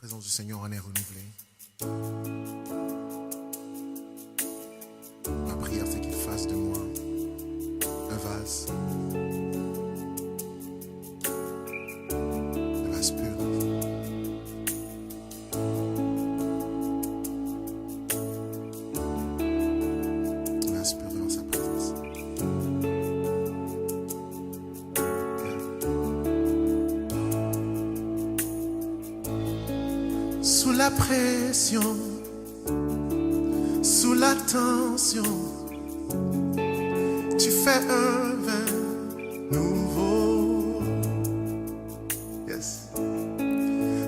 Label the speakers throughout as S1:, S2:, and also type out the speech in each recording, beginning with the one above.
S1: présence du Seigneur en est renouvelée. Ma prière, c'est qu'il fasse de moi un vase pur. Un vase pur devant sa présence. Sous la pression, sous la tension, tu fais un vin nouveau. Yes.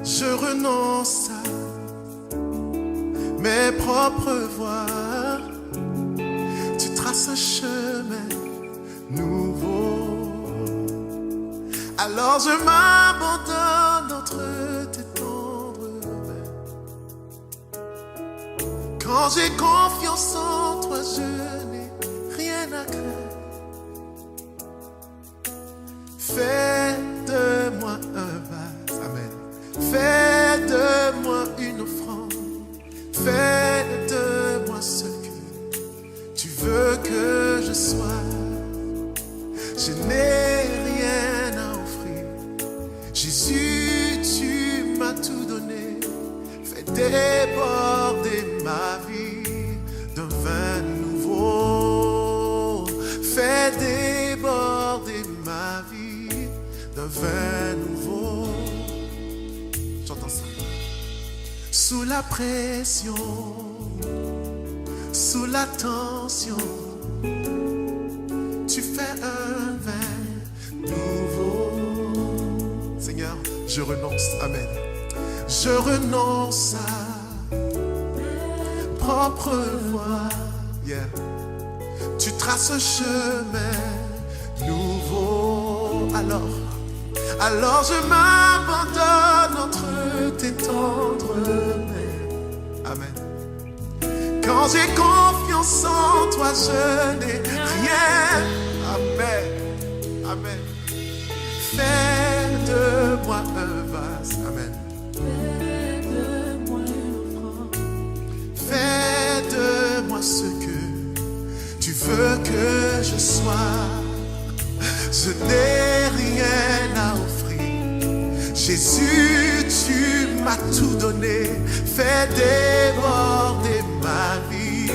S1: Je renonce à mes propres voies. Tu traces un chemin nouveau. Alors je m'abandonne entre tes tendres mains. Quand j'ai confiance en toi, je n'ai rien à craindre. Fais de moi un vase, amen. Fais de moi une offrande. Fais de moi ce que tu veux que je sois. Je n'ai rien à offrir. Jésus, tu m'as tout donné. Fais déborder ma vie d'un vin nouveau. Fais déborder ma vie d'un vin nouveau. J'entends ça. Sous la pression, sous la tension, tu fais un vin nouveau. Seigneur, je renonce, amen. Je renonce à propre voie. Yeah. Tu traces un chemin nouveau. Alors je m'abandonne entre tes tendres mains. Amen. Quand j'ai confiance en toi, je n'ai rien. Amen. Amen. Fais de moi un vase. Amen.
S2: Fais de moi une offrande.
S1: Fais de moi ce que tu veux que je sois. Je n'ai rien à offrir. Jésus, tu m'as tout donné. Fais déborder ma vie.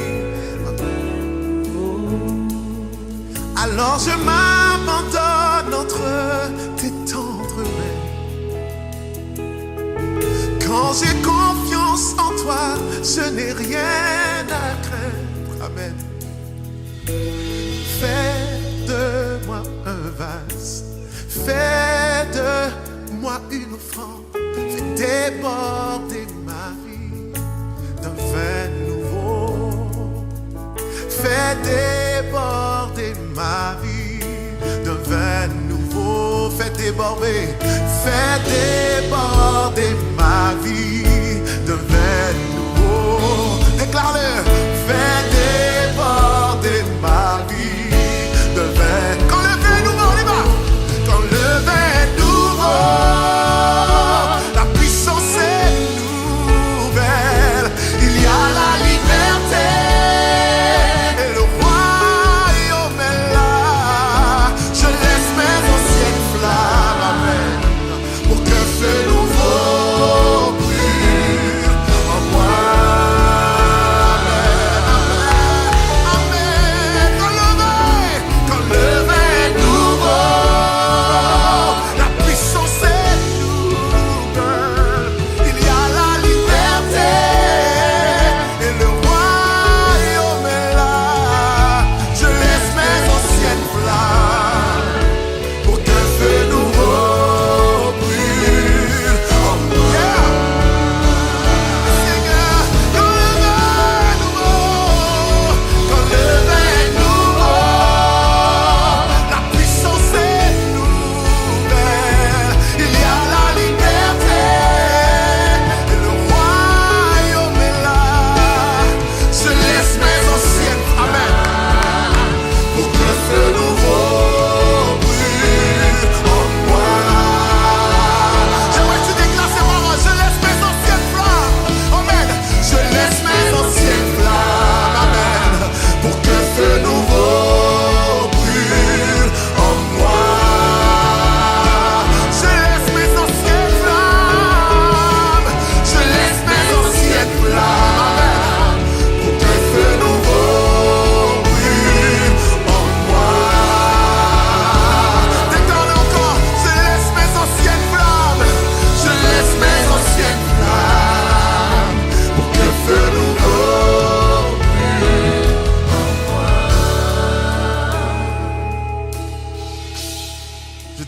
S1: Alors je m'abandonne entre tes tendres mains. Quand j'ai confiance en toi, je n'ai rien à craindre. Amen. Fais de moi un vase. Fais de moi une offrande. Fais déborder ma vie d'un vin nouveau. Fais déborder ma vie d'un vin nouveau. Fais déborder ma vie d'un vin nouveau. Déclare-le. Fais déborder ma vie d'un vin. Quand le vin nouveau, on y va. Quand le vin nouveau, la puissance est nouvelle. Il y a la liberté et le royaume est là. Je laisse mes anciennes flammes, amen, pour qu'un feu nouveau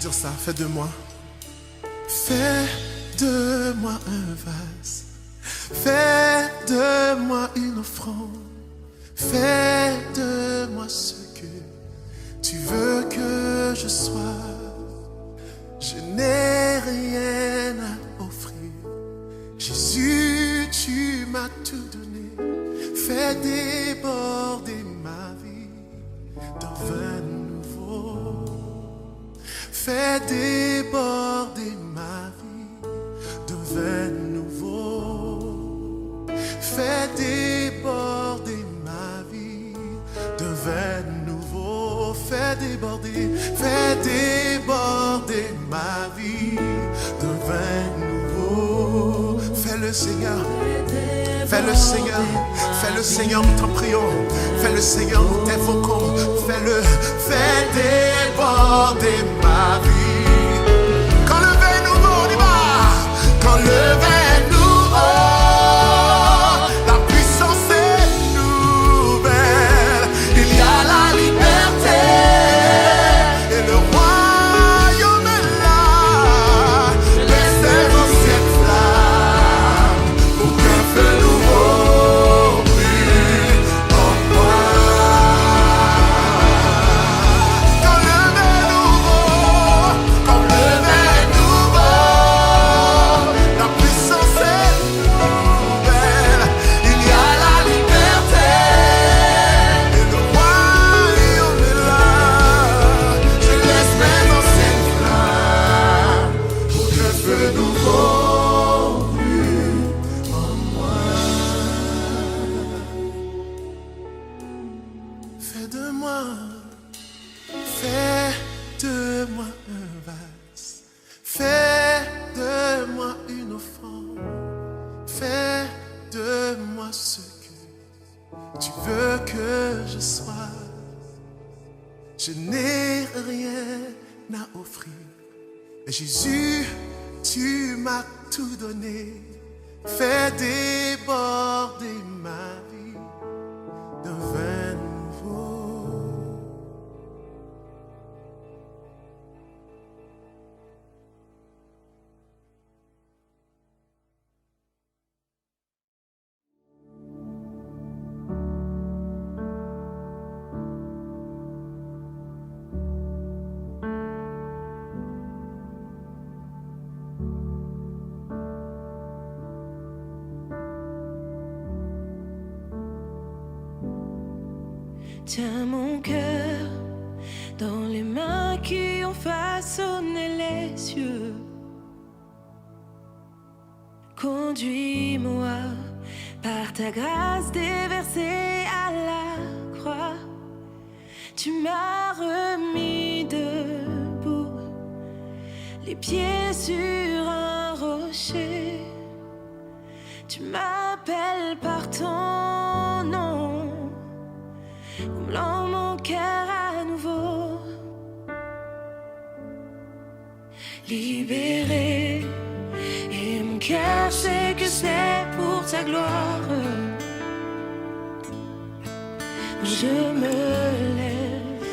S1: dire ça, fais de moi. Fais de moi un vase. Fais de moi une offrande. Fais de moi ce que tu veux que je sois. Je n'ai rien à offrir. Jésus, tu m'as tout donné. Fais déborder ma vie d'un vin nouveau. Fais déborder ma vie d'un vin nouveau. Fais déborder ma vie d'un vin nouveau. Fais déborder ma vie d'un vin nouveau. Fais le Seigneur. Fais le Seigneur, fais le Seigneur, nous t'en prions. Fais le Seigneur, nous t'invoquons. Fais-le, fais déborder ma vie. Quand le vin nouveau, on y va. Quand le vin nouveau, la puissance est nouvelle. Il y a la liberté et le royaume est là. Laisse tes anciennes flammes pour qu'un feu nouveau brûle en moi. Quand le vin nouveau, la puissance est nouvelle. Il y a la liberté et le royaume est là. Je laisse mes anciennes flammes pour qu'un feu nouveau brûle en moi. Fais de moi un vase. Fais de moi une offrande. Fais de moi ce que tu veux que je sois. Je n'ai rien à offrir. Mais Jésus, tu m'as tout donné. Fais déborder ma vie d'un vin nouveau.
S2: Tiens mon cœur dans les mains qui ont façonné les cieux. Conduis-moi par ta grâce déversée à la croix. Tu m'as remis debout, les pieds sur un rocher. Tu m'appelles par ton nom, comblant mon cœur à nouveau. Libéré, et mon cœur sait que c'est pour ta gloire. Je me lève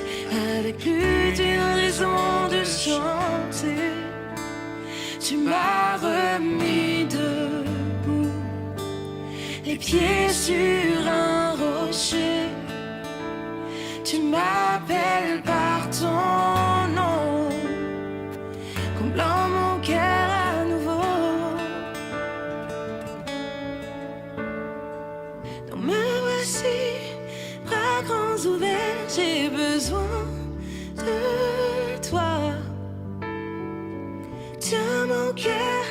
S2: avec plus d'une raison de chanter. Tu m'as remis debout, les pieds sur un rocher. Tu m'appelles par ton nom, comblant mon cœur à nouveau. Donc me voici, bras grands ouverts, j'ai besoin de toi. Tiens mon cœur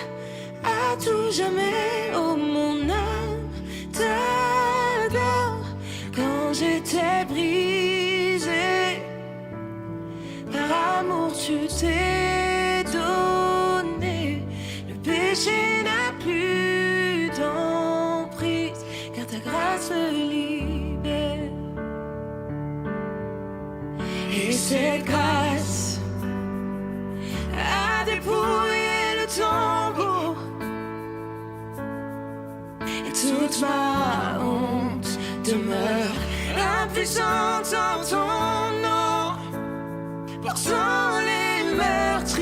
S2: à tout jamais, oh mon âme t'adore. Quand j'étais brisé, par amour tu t'es donné. Le péché n'a plus d'emprise, car ta grâce me libère. Et cette grâce a dépouillé le tombeau, et toute ma honte demeure impuissante en ton nom. Portant les meurtres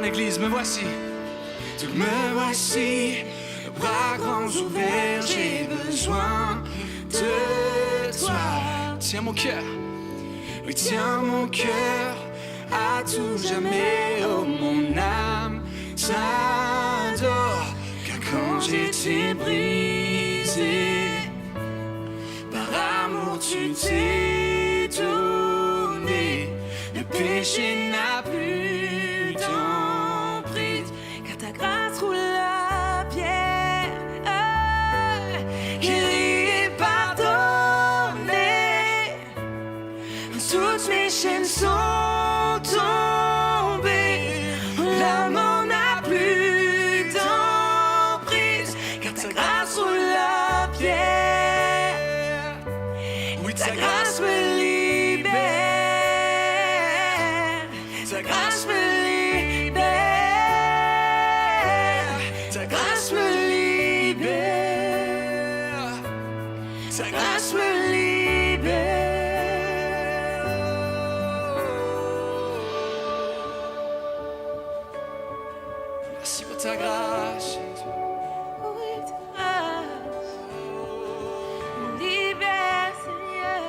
S3: l'église, me voici. Me voici, bras grands ouverts, j'ai besoin de toi. Tiens mon cœur, oui tiens mon cœur à tout jamais. Oh mon âme t'adore, car quand j'étais brisé, par amour tu t'es donné. Le péché n'a plus d'emprise, car ta grâce roule la pierre. Guéri et pardonné, toutes mes chaînes sont tombées. La mort n'a plus d'emprise, car ta grâce roule la pierre. Oui, ta grâce me libère. Ta grâce me libère. Ta grâce me libère. Ta grâce me libère. Merci pour ta grâce, Jésus.
S2: Oui, ta grâce me libère, Seigneur.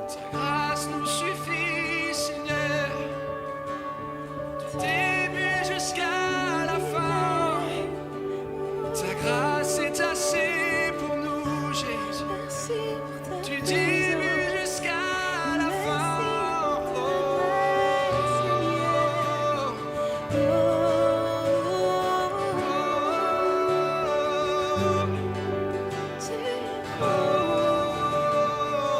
S3: Ta grâce nous suffit, Seigneur, du début jusqu'à la fin. Ta grâce est assez pour nous, Jésus,
S2: Merci pour ta
S3: du début jusqu'à la fin. Oh, oh,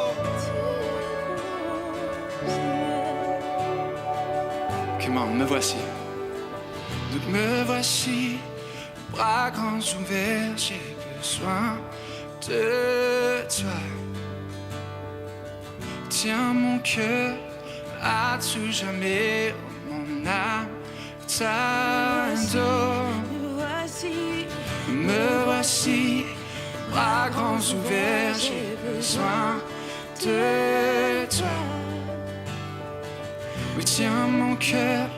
S3: Come on, me voici. Donc me voici, bras grands ouverts, j'ai besoin de toi. Tiens mon cœur à tout jamais, oh, mon âme t'adore. Me voici, bras grands ouverts, j'ai besoin de toi. Oui, tiens mon cœur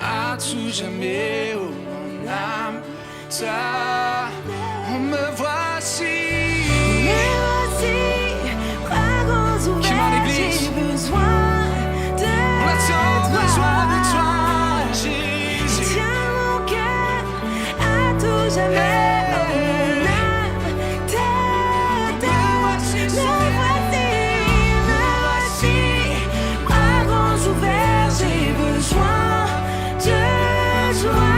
S3: à tout jamais, oh mon âme t'adore. Oh, me voici. Qui m'a l'église.
S2: J'ai besoin de
S3: On a tant
S2: toi.
S3: besoin de toi, Jésus.
S2: Tiens mon cœur à tout jamais. Oh, mon âme t'adore. Me voici, bras grands ouverts. J'ai besoin de toi.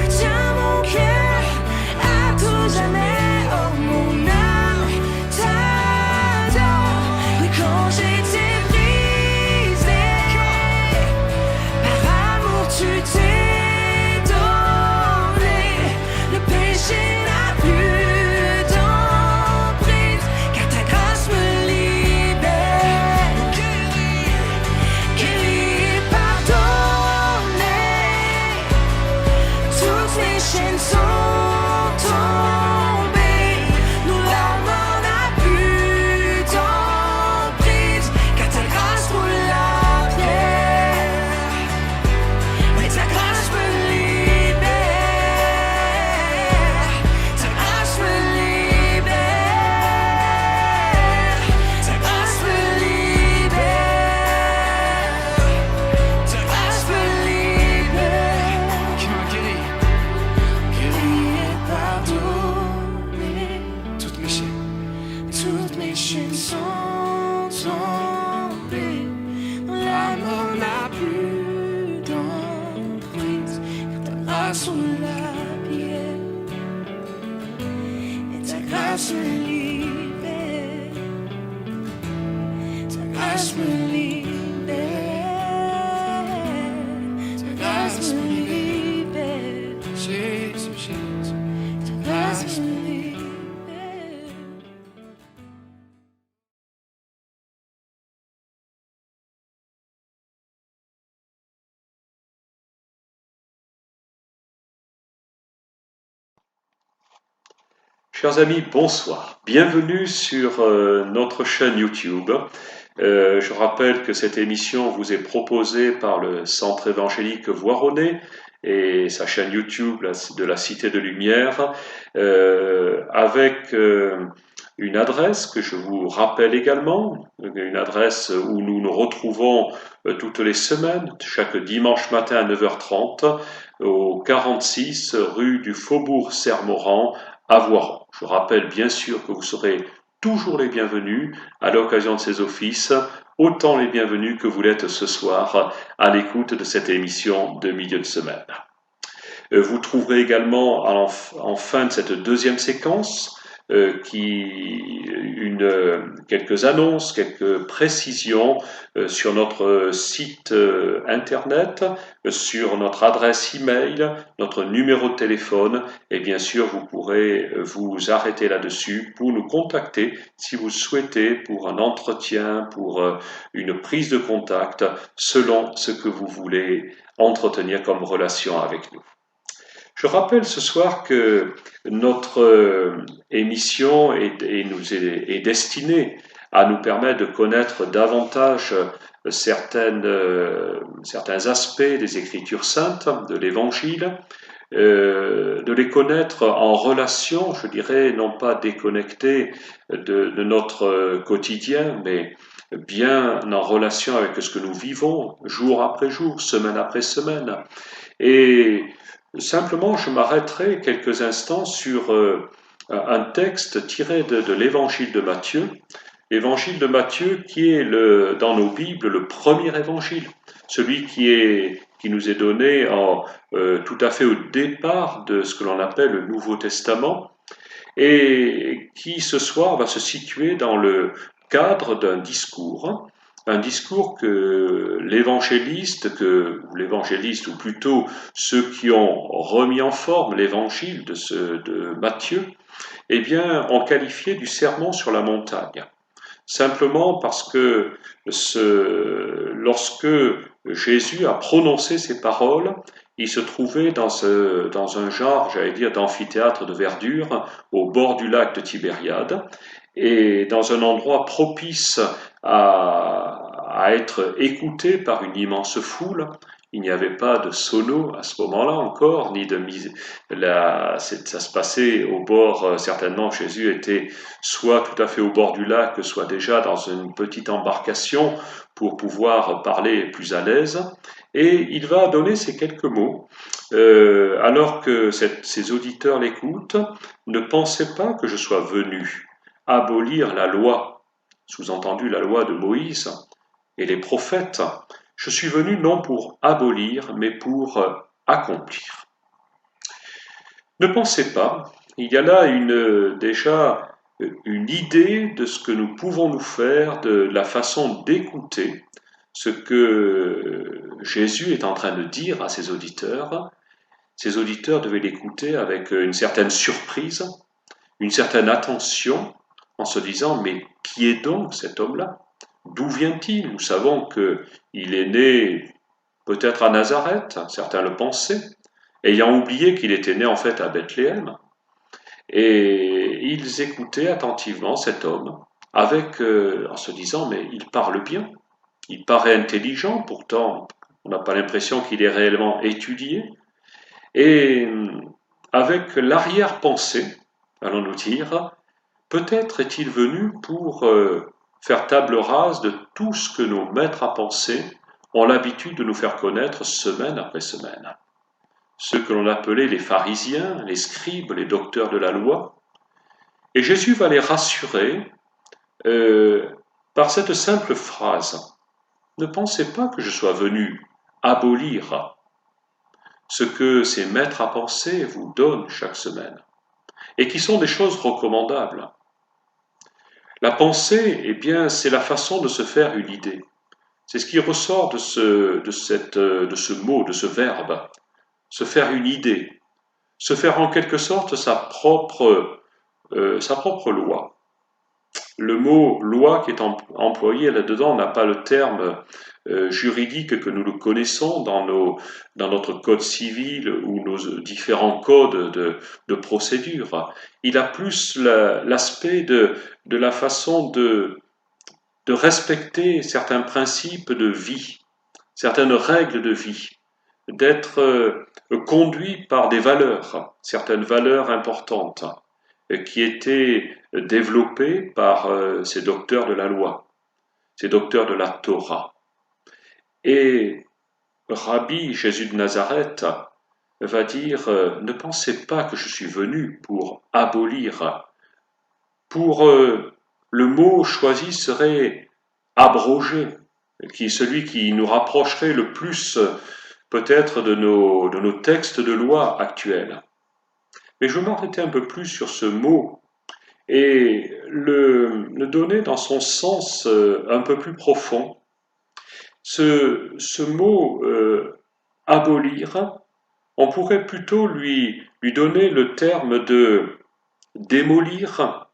S2: Tiens mon cœur à tout jamais. Oh, mon âme t'adore. Oui, quand j'étais brisé, par amour tu t'es donné. Le péché n'a plus d'emprise, car ta grâce me libère. Guéri et pardonné, toutes mes chaînes sont tombées. Nous, la mort n'a plus d'emprise, car ta grâce roule la pierre. Oui, ta grâce me libère. Ta grâce me libère. Ta grâce me libère. Ta grâce me libère.
S3: Qui m'a guéri,
S2: Guéri et pardonné,
S3: toutes mes chaînes.
S2: toutes mes chaînes sont tombées. La mort n'a plus d'emprise, car ta grâce roule la pierre. Et ta grâce me libère. Ta grâce me libère. Ta grâce me libère.
S3: Jésus, Jésus.
S2: Ta grâce me libère.
S4: Chers amis, bonsoir. Bienvenue sur notre chaîne YouTube. Je rappelle que cette émission vous est proposée par le Centre évangélique Voironnais et sa chaîne YouTube de la Cité de Lumière, avec une adresse que je vous rappelle également, une adresse où nous nous retrouvons toutes les semaines, chaque dimanche matin à 9h30, au 46 rue du Faubourg Sermorand, à Voiron. Je rappelle bien sûr que vous serez toujours les bienvenus à l'occasion de ces offices, autant les bienvenus que vous l'êtes ce soir à l'écoute de cette émission de milieu de semaine. Vous trouverez également en fin de cette deuxième séquence quelques annonces, quelques précisions sur notre site internet, sur notre adresse email, notre numéro de téléphone, et bien sûr vous pourrez vous arrêter là-dessus pour nous contacter si vous souhaitez pour un entretien, pour une prise de contact, selon ce que vous voulez entretenir comme relation avec nous. Je rappelle ce soir que notre émission est destinée à nous permettre de connaître davantage certains aspects des Écritures saintes, de l'Évangile, de les connaître en relation, je dirais, non pas déconnectés de notre quotidien, mais bien en relation avec ce que nous vivons jour après jour, semaine après semaine. Et simplement, je m'arrêterai quelques instants sur un texte tiré de l'Évangile de Matthieu. L'évangile de Matthieu qui est dans nos Bibles le premier évangile, celui qui nous est donné tout à fait au départ de ce que l'on appelle le Nouveau Testament et qui ce soir va se situer dans le cadre d'un discours. Un discours que l'évangéliste, ou plutôt ceux qui ont remis en forme l'évangile de Matthieu, eh bien, ont qualifié du sermon sur la montagne. Simplement parce que lorsque Jésus a prononcé ces paroles, il se trouvait dans un genre, j'allais dire, d'amphithéâtre de verdure au bord du lac de Tibériade et dans un endroit propice à être écouté par une immense foule. Il n'y avait pas de sono à ce moment-là encore, ni de mise. Ça se passait au bord, certainement Jésus était soit tout à fait au bord du lac, soit déjà dans une petite embarcation pour pouvoir parler plus à l'aise. Et il va donner ces quelques mots, alors que ses auditeurs l'écoutent. Ne pensez pas que je sois venu abolir la loi, sous-entendu la loi de Moïse et les prophètes. Je suis venu non pour abolir, mais pour accomplir. Ne pensez pas, il y a là déjà une idée de ce que nous pouvons nous faire, de la façon d'écouter ce que Jésus est en train de dire à ses auditeurs. Ses auditeurs devaient l'écouter avec une certaine surprise, une certaine attention, en se disant « mais qui est donc cet homme-là ? D'où vient-il ? Nous savons qu'il est né peut-être à Nazareth, certains le pensaient, ayant oublié qu'il était né en fait à Bethléem. Et ils écoutaient attentivement cet homme, en se disant « mais il parle bien, il paraît intelligent, pourtant on n'a pas l'impression qu'il est réellement étudié. » Et avec l'arrière-pensée, allons-nous dire, peut-être est-il venu pour faire table rase de tout ce que nos maîtres à penser ont l'habitude de nous faire connaître semaine après semaine. Ceux que l'on appelait les pharisiens, les scribes, les docteurs de la loi. Et Jésus va les rassurer par cette simple phrase. Ne pensez pas que je sois venu abolir ce que ces maîtres à penser vous donnent chaque semaine, et qui sont des choses recommandables. La pensée, eh bien, c'est la façon de se faire une idée. C'est ce qui ressort de ce mot, de ce verbe, se faire une idée, se faire en quelque sorte sa propre loi. le mot loi qui est employé là-dedans n'a pas le terme juridique que nous le connaissons dans notre code civil ou nos différents codes de procédure. Il a plus l'aspect de la façon de respecter certains principes de vie, certaines règles de vie, d'être conduit par des valeurs, certaines valeurs importantes qui étaient développées par ces docteurs de la loi, ces docteurs de la Torah. Et Rabbi Jésus de Nazareth va dire ne pensez pas que je suis venu pour abolir, pour le mot choisi serait abrogé, celui qui nous rapprocherait le plus peut-être de nos textes de loi actuels. Mais je vais m'arrêter un peu plus sur ce mot et le donner dans son sens un peu plus profond. Ce mot abolir, on pourrait plutôt lui donner le terme de démolir,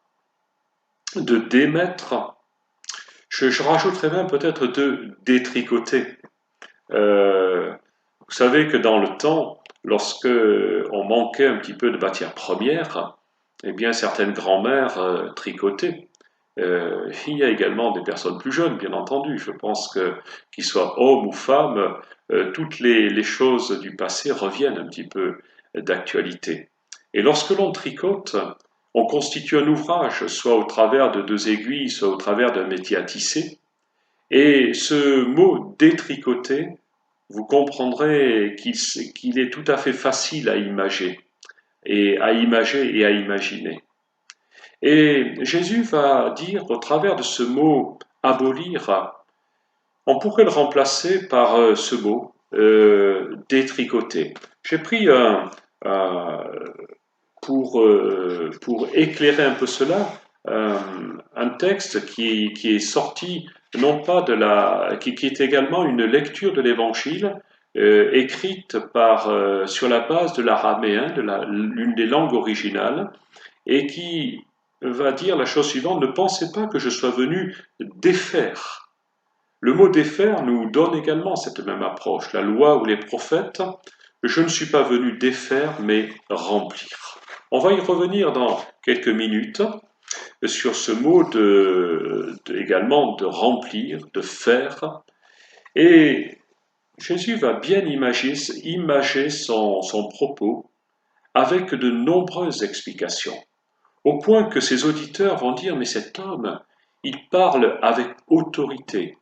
S4: de démettre. Je rajouterais même peut-être de détricoter. Vous savez que dans le temps, lorsque on manquait un petit peu de matière première, eh bien certaines grand-mères tricotaient. Il y a également des personnes plus jeunes, bien entendu. Je pense que qu'ils soient hommes ou femmes, toutes les choses du passé reviennent un petit peu d'actualité. Et lorsque l'on tricote, on constitue un ouvrage, soit au travers de 2 aiguilles, soit au travers d'un métier à tisser. Et ce mot détricoter, vous comprendrez qu'il est tout à fait facile à imager et à imaginer. Et Jésus va dire au travers de ce mot abolir, on pourrait le remplacer par ce mot détricoter. J'ai pris pour éclairer un peu cela un texte qui est sorti non pas qui est également une lecture de l'Évangile écrite sur la base de l'araméen, l'une des langues originales, et qui va dire la chose suivante: ne pensez pas que je sois venu défaire. Le mot défaire nous donne également cette même approche. La loi ou les prophètes, je ne suis pas venu défaire, mais remplir. On va y revenir dans quelques minutes sur ce mot également de remplir, de faire. Et Jésus va bien imager son propos avec de nombreuses explications, au point que ses auditeurs vont dire: mais cet homme, il parle avec autorité.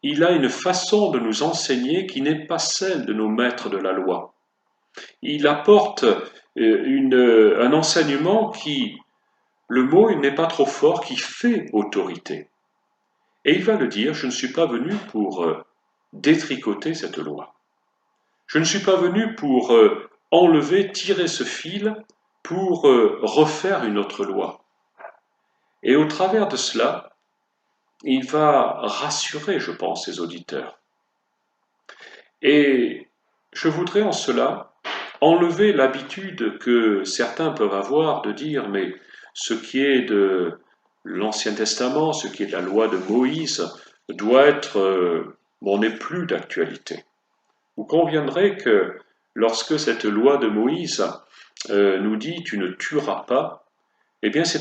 S4: Il a une façon de nous enseigner qui n'est pas celle de nos maîtres de la loi. Il apporte un enseignement qui, le mot il n'est pas trop fort, qui fait autorité. Et il va le dire: je ne suis pas venu pour détricoter cette loi. Je ne suis pas venu pour tirer ce fil, pour refaire une autre loi. Et au travers de cela, il va rassurer, je pense, ses auditeurs. Et je voudrais en cela enlever l'habitude que certains peuvent avoir de dire: mais ce qui est de l'Ancien Testament, ce qui est de la loi de Moïse, doit être, n'est plus d'actualité. Vous conviendrez que lorsque cette loi de Moïse nous dit: tu ne tueras pas, eh bien ça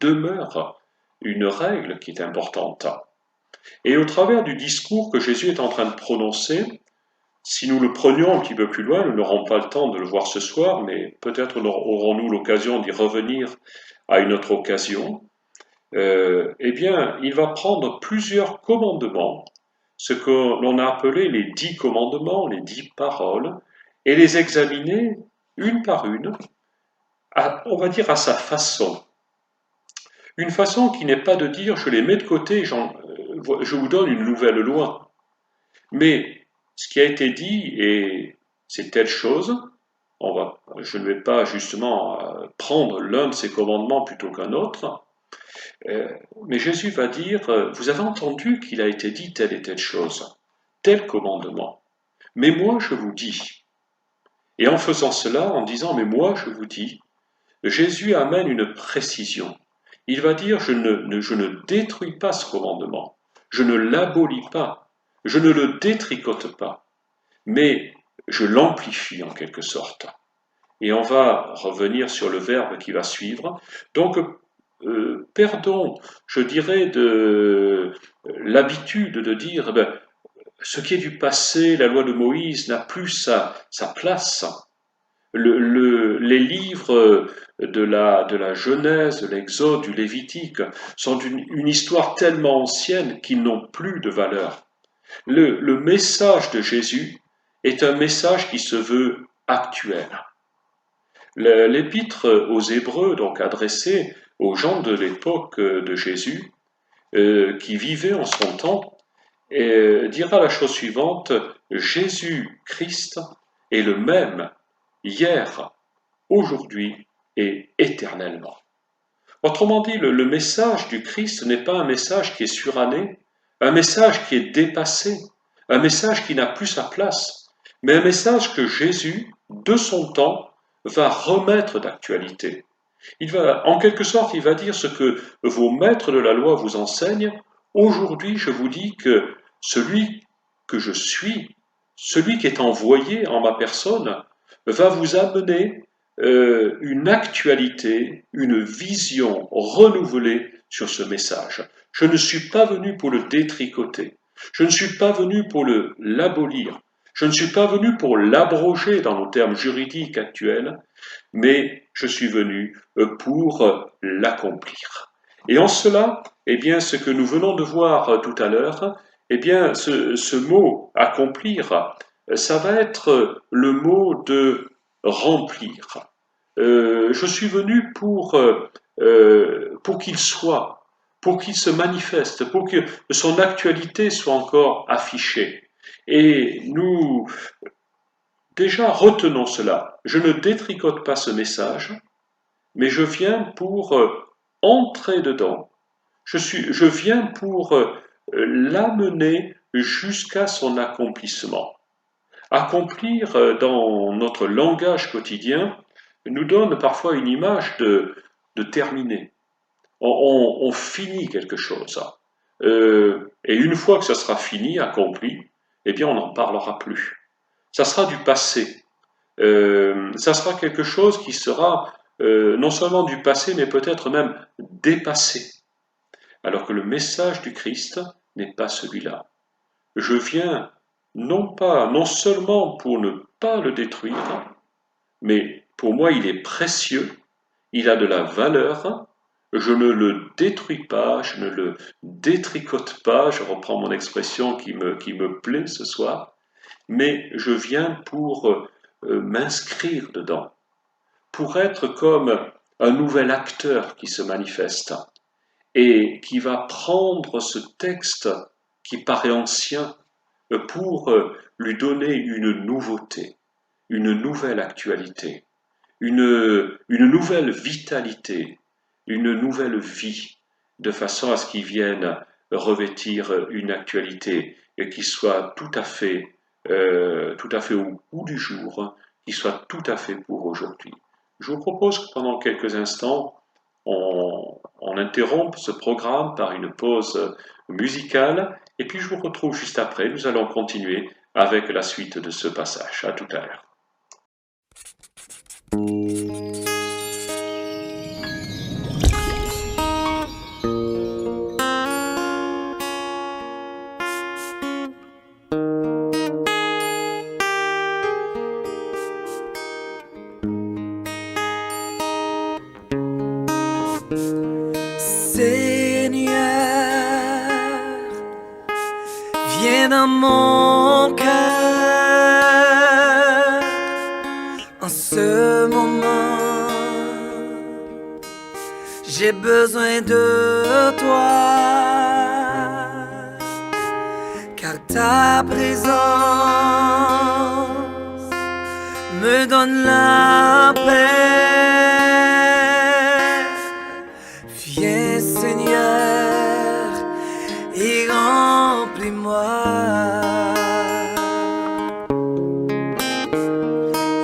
S4: demeure une règle qui est importante. Et au travers du discours que Jésus est en train de prononcer, si nous le prenions un petit peu plus loin, nous n'aurons pas le temps de le voir ce soir, mais peut-être aurons-nous l'occasion d'y revenir à une autre occasion, eh bien, il va prendre plusieurs commandements, ce que l'on a appelé les 10 commandements, les 10 paroles, et les examiner une par une, on va dire à sa façon. Une façon qui n'est pas de dire: je les mets de côté, je vous donne une nouvelle loi. Mais ce qui a été dit, et c'est telle chose, je ne vais pas justement prendre l'un de ces commandements plutôt qu'un autre, mais Jésus va dire: vous avez entendu qu'il a été dit telle et telle chose, tel commandement, mais moi je vous dis. Et en faisant cela, en disant: mais moi je vous dis, Jésus amène une précision. il va dire je ne détruis pas ce commandement, je ne l'abolis pas, je ne le détricote pas, mais je l'amplifie en quelque sorte. Et on va revenir sur le verbe qui va suivre. Donc, perdons, je dirais, de l'habitude de dire ce qui est du passé, la loi de Moïse n'a plus sa place. Les livres de la Genèse, de l'Exode, du Lévitique sont une histoire tellement ancienne qu'ils n'ont plus de valeur. Le message de Jésus est un message qui se veut actuel. L'épître aux Hébreux, donc adressée aux gens de l'époque de Jésus, qui vivaient en son temps, dira la chose suivante: Jésus-Christ est le même hier, aujourd'hui et éternellement. Autrement dit, le message du Christ n'est pas un message qui est suranné, un message qui est dépassé, un message qui n'a plus sa place, mais un message que Jésus, de son temps, va remettre d'actualité. En quelque sorte, il va dire ce que vos maîtres de la loi vous enseignent. Aujourd'hui, je vous dis que celui que je suis, celui qui est envoyé en ma personne, va vous amener une actualité, une vision renouvelée sur ce message. Je ne suis pas venu pour le détricoter. Je ne suis pas venu pour l'abolir. Je ne suis pas venu pour l'abroger dans nos termes juridiques actuels, mais je suis venu pour l'accomplir. Et en cela, eh bien, ce que nous venons de voir tout à l'heure, eh bien, ce mot accomplir, ça va être le mot de remplir. Je suis venu pour qu'il soit, pour qu'il se manifeste, pour que son actualité soit encore affichée. Et nous, déjà, retenons cela. Je ne détricote pas ce message, mais je viens pour entrer dedans. Je viens pour l'amener jusqu'à son accomplissement. Accomplir, dans notre langage quotidien, nous donne parfois une image de terminer. On finit quelque chose. Et une fois que ça sera fini, accompli, eh bien on n'en parlera plus. Ça sera du passé. Ça sera quelque chose qui sera non seulement du passé, mais peut-être même dépassé. Alors que le message du Christ n'est pas celui-là. Je viens non seulement pour ne pas le détruire, mais pour moi il est précieux, il a de la valeur, je ne le détruis pas, je ne le détricote pas, je reprends mon expression qui me plaît ce soir, mais je viens pour m'inscrire dedans, pour être comme un nouvel acteur qui se manifeste et qui va prendre ce texte qui paraît ancien pour lui donner une nouveauté, une nouvelle actualité, une nouvelle vitalité, une nouvelle vie, de façon à ce qu'il vienne revêtir une actualité et qui soit tout à fait au bout du jour, qui soit tout à fait pour aujourd'hui. Je vous propose que pendant quelques instants, on interrompe ce programme par une pause musicale, et puis je vous retrouve juste après. Nous allons continuer avec la suite de ce passage. À tout à l'heure.
S2: Seigneur, viens dans mon cœur en ce moment. J'ai besoin de toi, car ta présence me donne la paix. Viens Seigneur et remplis-moi.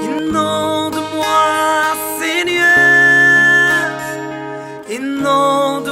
S2: Inonde-moi Seigneur, inonde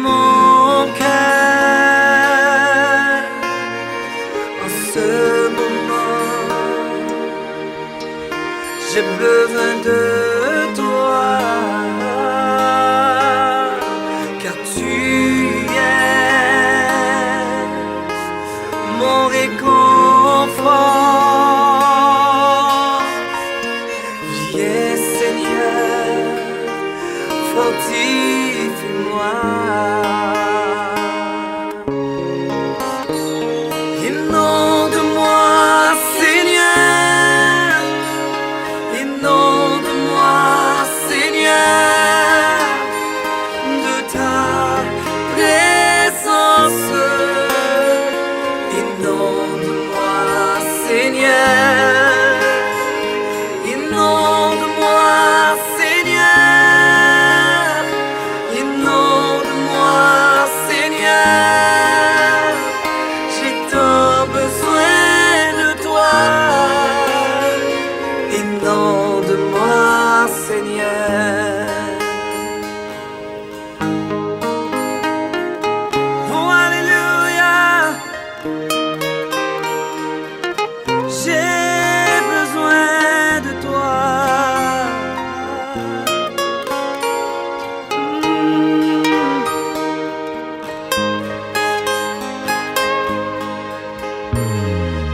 S2: mon cœur en ce moment. J'ai besoin de toi, car tu es mon réconfort. Viens Seigneur, fortifie-moi. Inonde-moi Seigneur, inonde-moi Seigneur de ta présence. Inonde-moi Seigneur, inonde-moi Seigneur, inonde-moi Seigneur. J'ai tant besoin de toi. Inonde-moi Seigneur. Oh Alléluia. J'ai besoin de toi.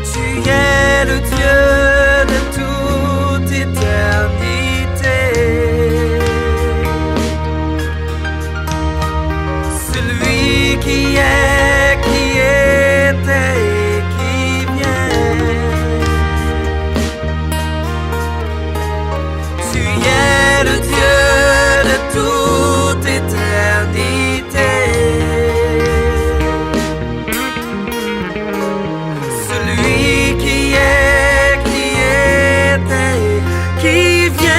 S2: Tu es le Dieu de toute éternité, celui qui était et qui vient. Tu es le Dieu de toute éternité, celui qui était, qui vient.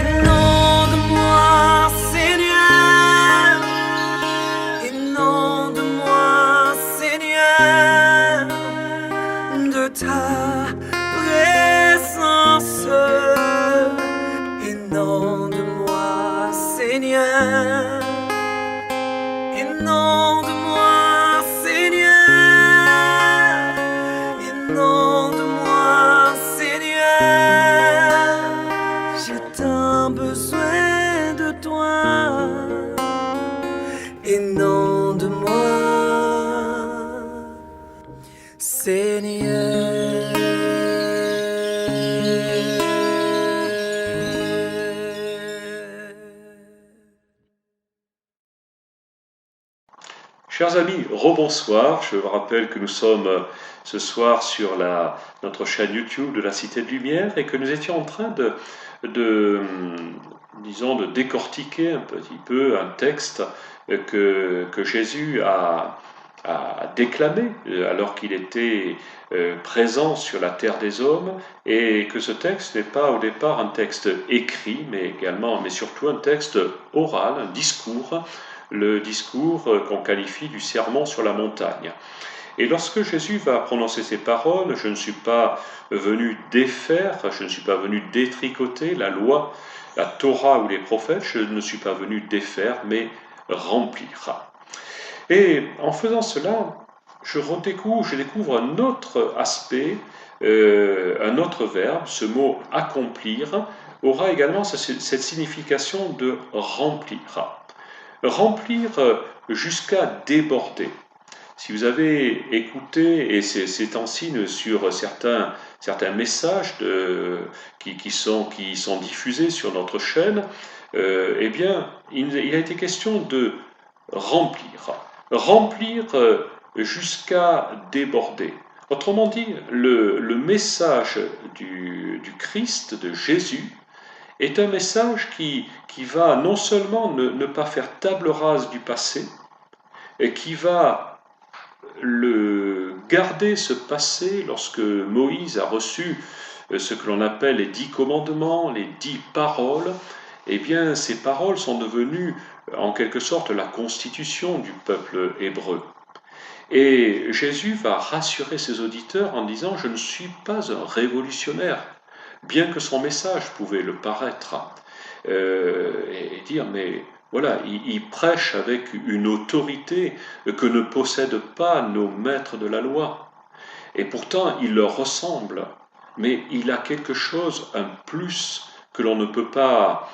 S2: Inonde-moi Seigneur, inonde-moi Seigneur de ta présence. Inonde-moi Seigneur, inonde-moi Seigneur, inonde-moi Seigneur. J'ai tant besoin de toi. Inonde-moi Seigneur.
S4: Chers amis, rebonsoir. Je vous rappelle que nous sommes ce soir sur notre chaîne YouTube de la Cité de Lumière et que nous étions en train disons, de décortiquer un petit peu un texte que Jésus a déclamé alors qu'il était présent sur la terre des hommes, et que ce texte n'est pas au départ un texte écrit, mais surtout un texte oral, un discours, le discours qu'on qualifie du sermon sur la montagne. Et lorsque Jésus va prononcer ces paroles, je ne suis pas venu défaire, je ne suis pas venu détricoter la loi, la Torah ou les prophètes, je ne suis pas venu défaire, mais remplir. Et en faisant cela, je découvre un autre aspect, un autre verbe. Ce mot « accomplir » aura également cette signification de remplir. Remplir jusqu'à déborder. Si vous avez écouté, et c'est en signe sur certains messages qui sont diffusés sur notre chaîne, eh bien, il a été question de remplir. Remplir jusqu'à déborder. Autrement dit, le message du Christ, de Jésus, est un message qui va non seulement ne pas faire table rase du passé, et qui va garder ce passé lorsque Moïse a reçu ce que l'on appelle les 10 commandements, les 10 paroles. Eh bien, ces paroles sont devenues en quelque sorte la constitution du peuple hébreu. Et Jésus va rassurer ses auditeurs en disant « Je ne suis pas un révolutionnaire », bien que son message pouvait le paraître. et dire, mais voilà, il prêche avec une autorité que ne possèdent pas nos maîtres de la loi. Et pourtant, il leur ressemble, mais il a quelque chose, un plus que l'on ne peut pas,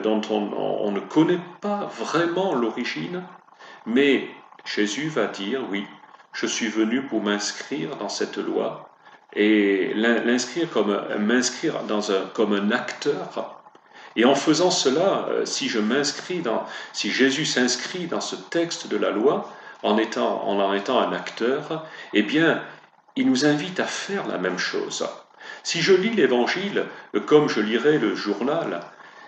S4: dont on ne connaît pas vraiment l'origine, mais Jésus va dire, oui, je suis venu pour m'inscrire dans cette loi et l'inscrire comme m'inscrire comme un acteur. Et en faisant cela, si Jésus s'inscrit dans ce texte de la loi, en étant un acteur, eh bien, il nous invite à faire la même chose. Si je lis l'Évangile comme je lirais le journal,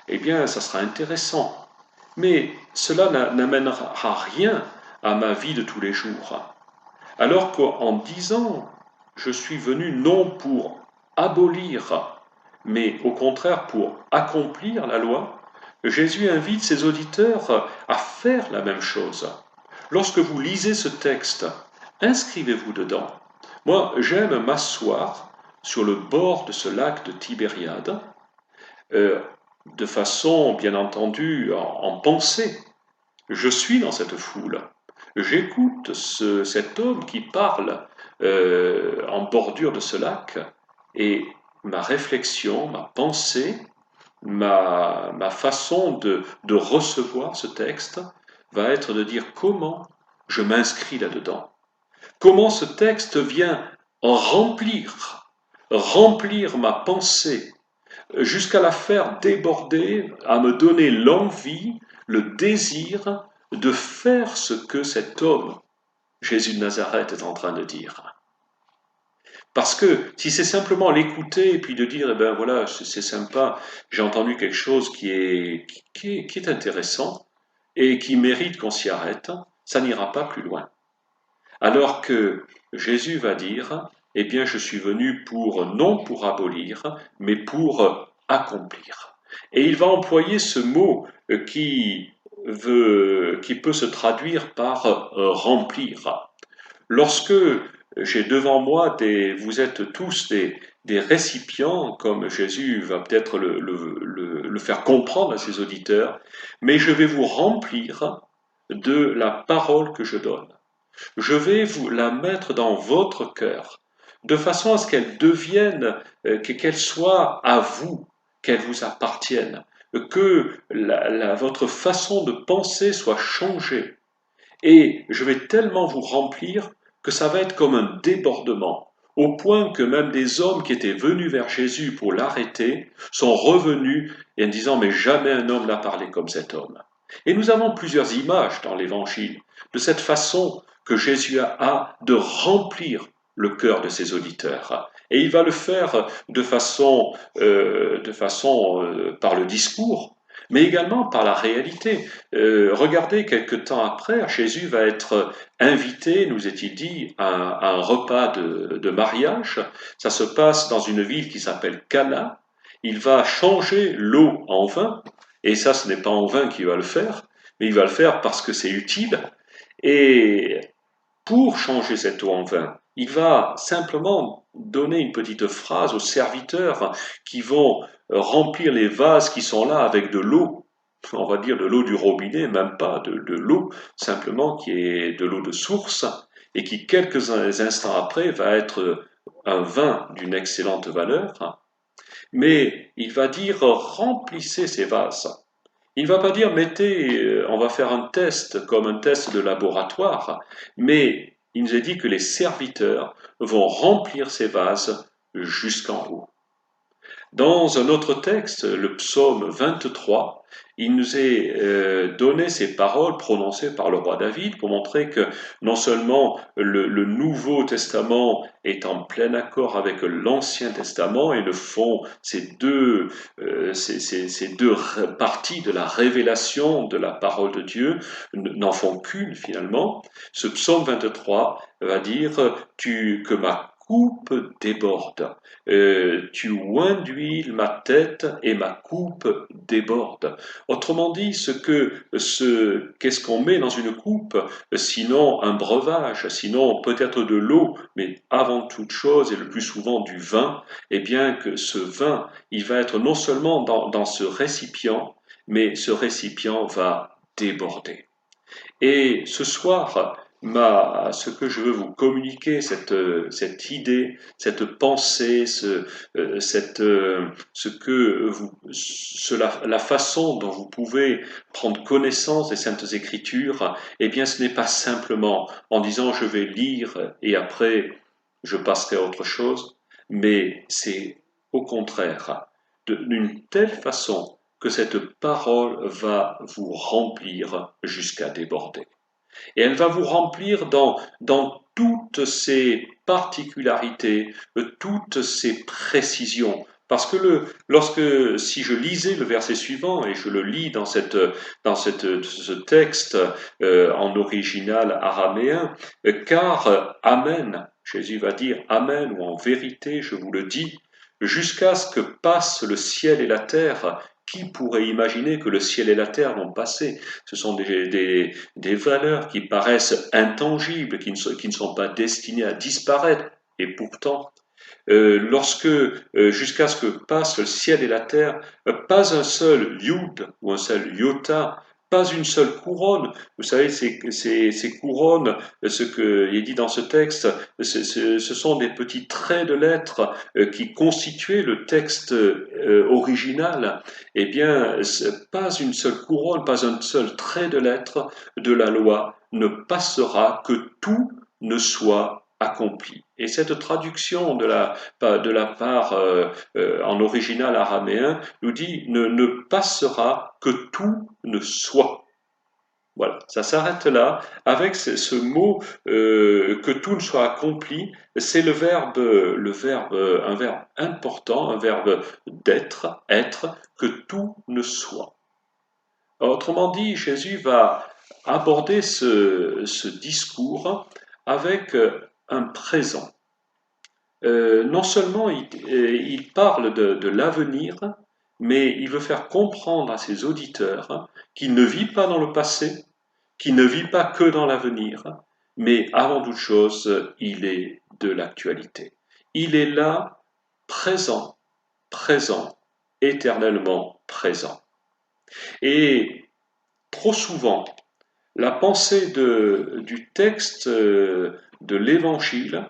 S4: eh bien, ça sera intéressant. Mais cela n'amènera rien à ma vie de tous les jours. Alors qu'en disant, je suis venu non pour abolir, mais au contraire pour accomplir la loi, Jésus invite ses auditeurs à faire la même chose. Lorsque vous lisez ce texte, inscrivez-vous dedans. Moi, j'aime m'asseoir sur le bord de ce lac de Tibériade, de façon, bien entendu, en pensée. Je suis dans cette foule. J'écoute cet homme qui parle en bordure de ce lac, et ma réflexion, ma pensée, ma façon de recevoir ce texte va être de dire comment je m'inscris là-dedans. Comment ce texte vient remplir ma pensée jusqu'à la faire déborder, à me donner l'envie, le désir de faire ce que cet homme, Jésus de Nazareth, est en train de dire. Parce que si c'est simplement l'écouter et puis de dire, eh ben voilà, c'est sympa, j'ai entendu quelque chose qui est intéressant et qui mérite qu'on s'y arrête, ça n'ira pas plus loin. Alors que Jésus va dire, eh bien je suis venu non pour abolir, mais pour accomplir. Et il va employer ce mot qui peut se traduire par remplir. Lorsque j'ai devant moi vous êtes tous des récipients, comme Jésus va peut-être le faire comprendre à ses auditeurs, mais je vais vous remplir de la parole que je donne. Je vais vous la mettre dans votre cœur, de façon à ce qu'elle devienne, qu'elle soit à vous, qu'elle vous appartienne, que votre façon de penser soit changée. Et je vais tellement vous remplir que ça va être comme un débordement, au point que même des hommes qui étaient venus vers Jésus pour l'arrêter sont revenus et en disant « mais jamais un homme n'a parlé comme cet homme ». Et nous avons plusieurs images dans l'Évangile de cette façon que Jésus a de remplir le cœur de ses auditeurs. Et il va le faire de façon par le discours, mais également par la réalité. Regardez, quelque temps après, Jésus va être invité, nous est-il dit, à un repas de mariage. Ça se passe dans une ville qui s'appelle Cana. Il va changer l'eau en vin, et ça, ce n'est pas en vin qu'il va le faire, mais il va le faire parce que c'est utile. Et pour changer cette eau en vin, il va simplement donner une petite phrase aux serviteurs qui vont remplir les vases qui sont là avec de l'eau. On va dire de l'eau du robinet, même pas de l'eau, simplement qui est de l'eau de source, et qui quelques instants après va être un vin d'une excellente valeur. Mais il va dire remplissez ces vases. Il ne va pas dire mettez, on va faire un test comme un test de laboratoire, mais il nous est dit que les serviteurs vont remplir ces vases jusqu'en haut. Dans un autre texte, le psaume 23, il nous est donné ces paroles prononcées par le roi David pour montrer que non seulement le Nouveau Testament est en plein accord avec l'Ancien Testament et le font ces deux parties de la révélation de la parole de Dieu n'en font qu'une finalement. Ce psaume 23 va dire que ma coupe déborde. Tu oins d'huile ma tête et ma coupe déborde. Autrement dit, qu'est-ce qu'on met dans une coupe, sinon un breuvage, sinon peut-être de l'eau, mais avant toute chose et le plus souvent du vin, eh bien que ce vin, il va être non seulement dans ce récipient, mais ce récipient va déborder. Et ce soir, ce que je veux vous communiquer, cette idée, cette pensée, la façon dont vous pouvez prendre connaissance des Saintes Écritures, eh bien, ce n'est pas simplement en disant je vais lire et après je passerai à autre chose, mais c'est au contraire d'une telle façon que cette parole va vous remplir jusqu'à déborder. Et elle va vous remplir dans toutes ses particularités, toutes ses précisions. Parce que si je lisais le verset suivant, et je le lis ce texte en original araméen, car Amen, Jésus va dire Amen, ou en vérité, je vous le dis, jusqu'à ce que passent le ciel et la terre. Qui pourrait imaginer que le ciel et la terre vont passer? Ce sont des valeurs qui paraissent intangibles, qui ne sont pas destinées à disparaître. Et pourtant, jusqu'à ce que passe le ciel et la terre, pas un seul yud ou un seul iota, pas une seule couronne. Vous savez, ces couronnes, ce qui est dit dans ce texte, ce sont des petits traits de lettres qui constituaient le texte original. Eh bien, pas une seule couronne, pas un seul trait de lettres de la loi ne passera que tout ne soit accompli. Et cette traduction de la part en original araméen nous dit ne passera que tout ne soit. Voilà, ça s'arrête là avec ce mot que tout ne soit accompli. C'est un verbe important, un verbe d'être, être, que tout ne soit. Autrement dit, Jésus va aborder ce discours avec un présent. Non seulement il parle de l'avenir, mais il veut faire comprendre à ses auditeurs qu'il ne vit pas dans le passé, qu'il ne vit pas que dans l'avenir, mais avant toute chose, il est de l'actualité. Il est là, présent, éternellement présent. Et trop souvent, la pensée du texte de l'Évangile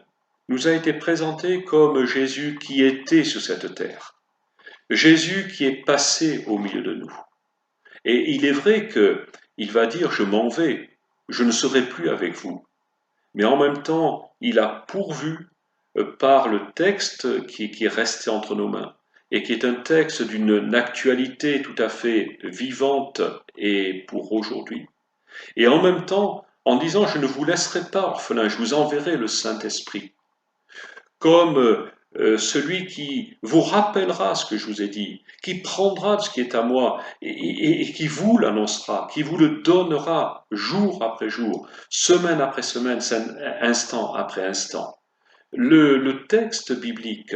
S4: nous a été présentée comme Jésus qui était sur cette terre, Jésus qui est passé au milieu de nous. Et il est vrai qu'il va dire « je m'en vais, je ne serai plus avec vous ». Mais en même temps, il a pourvu par le texte qui est resté entre nos mains et qui est un texte d'une actualité tout à fait vivante et pour aujourd'hui. Et en même temps, en disant « je ne vous laisserai pas orphelin, je vous enverrai le Saint-Esprit » comme celui qui vous rappellera ce que je vous ai dit, qui prendra de ce qui est à moi et qui vous l'annoncera, qui vous le donnera jour après jour, semaine après semaine, instant après instant. Le texte biblique,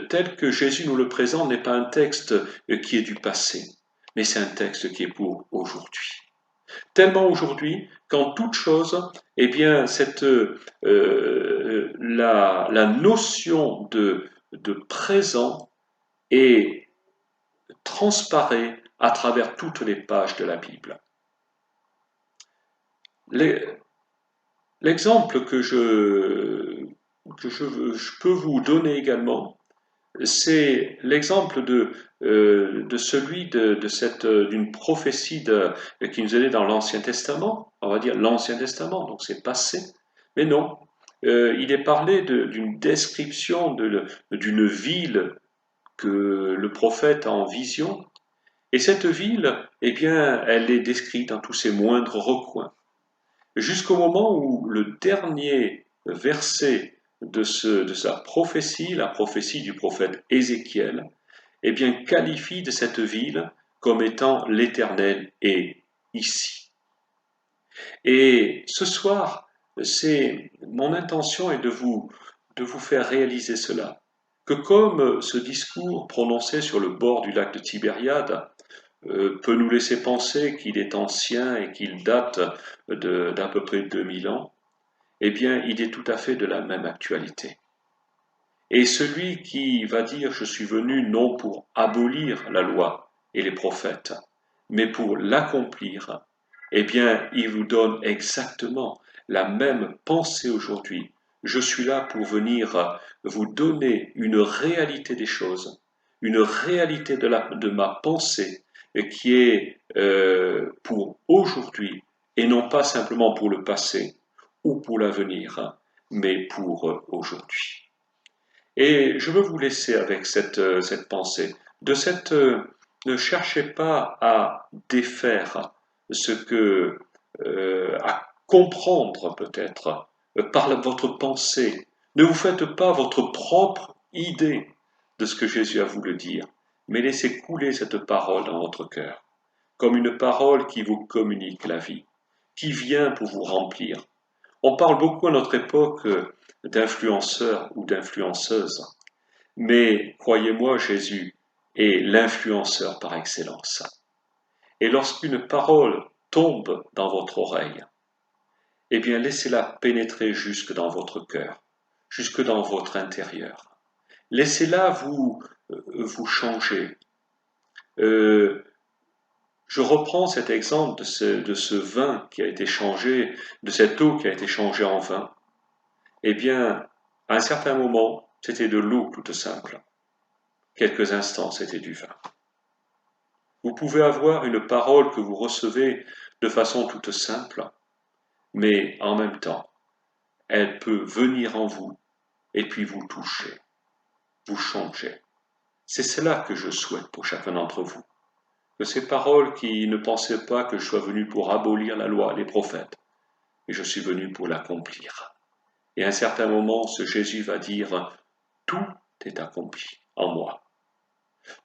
S4: tel que Jésus nous le présente, n'est pas un texte qui est du passé, mais c'est un texte qui est pour aujourd'hui. Tellement aujourd'hui qu'en toute chose, eh bien, la notion de présent transparaît à travers toutes les pages de la Bible. L'exemple que je peux vous donner également, c'est l'exemple de celui d'une prophétie qui nous est dans l'Ancien Testament, on va dire l'Ancien Testament, donc c'est passé, mais non, il est parlé d'une description d'une ville que le prophète a en vision, et cette ville, eh bien, elle est décrite dans tous ses moindres recoins, jusqu'au moment où le dernier verset de sa prophétie, la prophétie du prophète Ézéchiel, eh bien, qualifie de cette ville comme étant l'Éternel est ici. Et ce soir, mon intention est de vous faire réaliser cela, que comme ce discours prononcé sur le bord du lac de Tibériade peut nous laisser penser qu'il est ancien et qu'il date d'à peu près 2000 ans, eh bien, il est tout à fait de la même actualité. Et celui qui va dire « je suis venu non pour abolir la loi et les prophètes, mais pour l'accomplir, eh bien, il vous donne exactement la même pensée aujourd'hui. Je suis là pour venir vous donner une réalité des choses, une réalité de ma pensée qui est pour aujourd'hui et non pas simplement pour le passé ou pour l'avenir, mais pour aujourd'hui. Et je veux vous laisser avec cette pensée. Ne cherchez pas à défaire ce que, à comprendre peut-être par votre pensée. Ne vous faites pas votre propre idée de ce que Jésus a voulu dire, mais laissez couler cette parole dans votre cœur, comme une parole qui vous communique la vie, qui vient pour vous remplir. On parle beaucoup à notre époque d'influenceurs ou d'influenceuses, mais croyez-moi, Jésus est l'influenceur par excellence. Et lorsqu'une parole tombe dans votre oreille, eh bien laissez-la pénétrer jusque dans votre cœur, jusque dans votre intérieur. Laissez-la vous changer. Je reprends cet exemple de ce vin qui a été changé, de cette eau qui a été changée en vin. Eh bien, à un certain moment, c'était de l'eau toute simple. Quelques instants, c'était du vin. Vous pouvez avoir une parole que vous recevez de façon toute simple, mais en même temps, elle peut venir en vous et puis vous toucher, vous changer. C'est cela que je souhaite pour chacun d'entre vous. Que ces paroles qui ne pensaient pas que je sois venu pour abolir la loi, les prophètes, mais je suis venu pour l'accomplir. Et à un certain moment, ce Jésus va dire, tout est accompli en moi.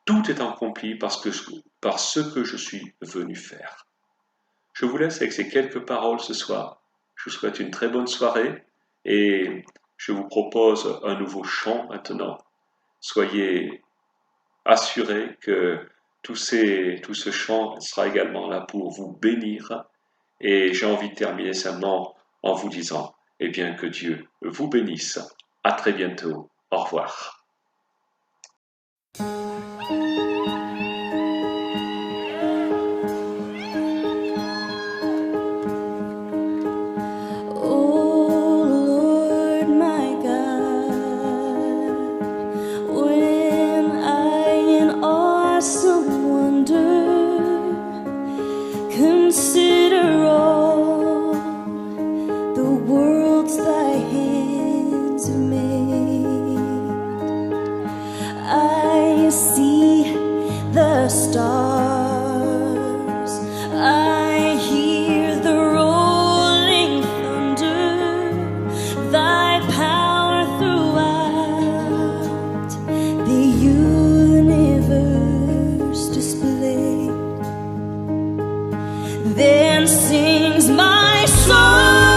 S4: Tout est accompli par ce que je suis venu faire. Je vous laisse avec ces quelques paroles ce soir. Je vous souhaite une très bonne soirée et je vous propose un nouveau chant maintenant. Soyez assurés que tout ce chant sera également là pour vous bénir. Et j'ai envie de terminer simplement en vous disant, eh bien que Dieu vous bénisse. À très bientôt. Au revoir.
S2: Consider all the worlds thy hands have made. I see the stars, I hear the rolling thunder, thy power throughout the universe displayed. Then sings my soul.